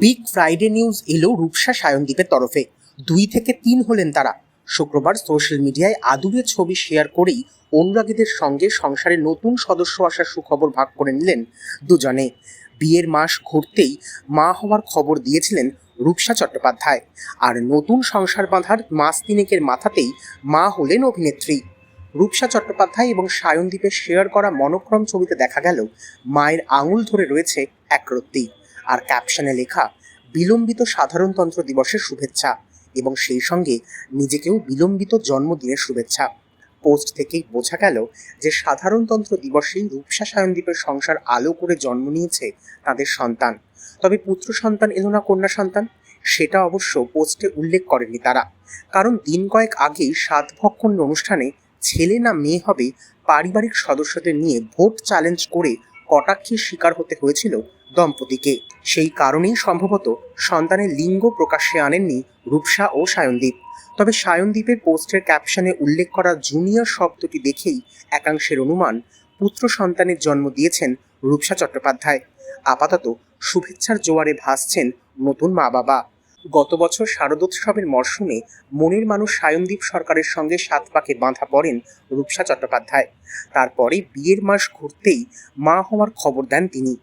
Big Friday news এলো রূপসা সায়নদীপের তরফে। 2 থেকে 3 হলেন তারা। শুক্রবার সোশ্যাল মিডিয়ায় আদুরে ছবি শেয়ার করেই অনুরাগীদের সঙ্গে সংসারে নতুন সদস্য আসার সুখবর ভাগ করে নিলেন দুজনে। বিয়ের মাস ঘুরতেই মা হওয়ার খবর দিয়েছিলেন রূপসা চট্টোপাধ্যায়, আর নতুন সংসার বাঁধার মাস তিনেকের মাথাতেই মা হলেন অভিনেত্রী। রূপসা চট্টোপাধ্যায় এবং সায়নদীপের শেয়ার করা মনোক্রম ছবিতে দেখা গেল মায়ের আঙুল ধরে রয়েছে একরত্তি, আর ক্যাপশনে লেখা বিলম্বিত সাধারণতন্ত্র দিবসের শুভেচ্ছা এবং সেই সঙ্গে নিজেকেও বিলম্বিত জন্মদিনের শুভেচ্ছা। পোস্ট থেকেই বোঝা গেল যে সাধারণতন্ত্র দিবসেই রূপসা সায়নদীপের সংসার আলো করে জন্ম নিয়েছে তাদের সন্তান। তবে পুত্র সন্তান এলো না কন্যা সন্তান, সেটা অবশ্য পোস্টে উল্লেখ করেনি তারা, কারণ দিন কয়েক আগেই সাতভক্ষণ অনুষ্ঠানে ছেলে না মেয়ে হবে পারিবারিক সদস্যদের নিয়ে ভোট চ্যালেঞ্জ করে কটাক্ষের শিকার হতে হয়েছিল দম্পতিকে। সেই কারণেই সম্ভবত সন্তানের লিঙ্গ প্রকাশ্যে আনেননি রূপসা ও সায়নদীপ। তবে সায়নদীপের পোস্টের ক্যাপশনে উল্লেখ করা জুনিয়র শব্দটি দেখেই একাংশের অনুমান পুত্র সন্তানের জন্ম দিয়েছেন রূপসা চট্টোপাধ্যায়। আপাতত শুভেচ্ছার জোয়ারে ভাসছেন নতুন মা বাবা। গত বছর শারদোৎসবের মরশুমে মনের মানুষ সায়নদীপ সরকারের সঙ্গে 7 পাকে বাঁধা পড়েন রূপসা চট্টোপাধ্যায়। তারপরে বিয়ের মাস ঘুরতেই মা হওয়ার খবর দেন তিনি।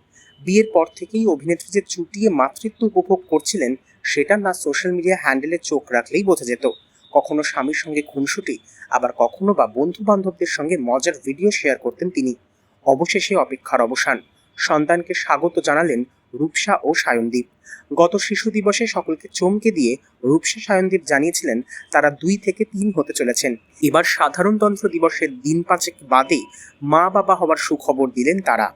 বিয়ের পর থেকেই অভিনেত্রী যে চুটিয়ে মাতৃত্ব উপভোগ করছিলেন সেটা না সোশ্যাল মিডিয়া হ্যান্ডেলে চোখ রাখলেই বোঝা যেত। কখনো স্বামীর সঙ্গে খুনসুটি, আবার কখনো বা বন্ধু বান্ধবদের সঙ্গে মজার ভিডিও শেয়ার করতেন তিনি। অবশেষে অপেক্ষার অবসান, সন্তানকে স্বাগত জানালেন রূপসা ও সায়নদীপ। গত শিশু দিবসে সকলকে চমকে দিয়ে রূপসা সায়নদীপ জানিয়েছিলেন তারা 2 থেকে 3 হতে চলেছেন। এবার সাধারণতন্ত্র দিবসের দিন 5 বাদে মা বাবা হওয়ার সুখবর দিলেন তারা।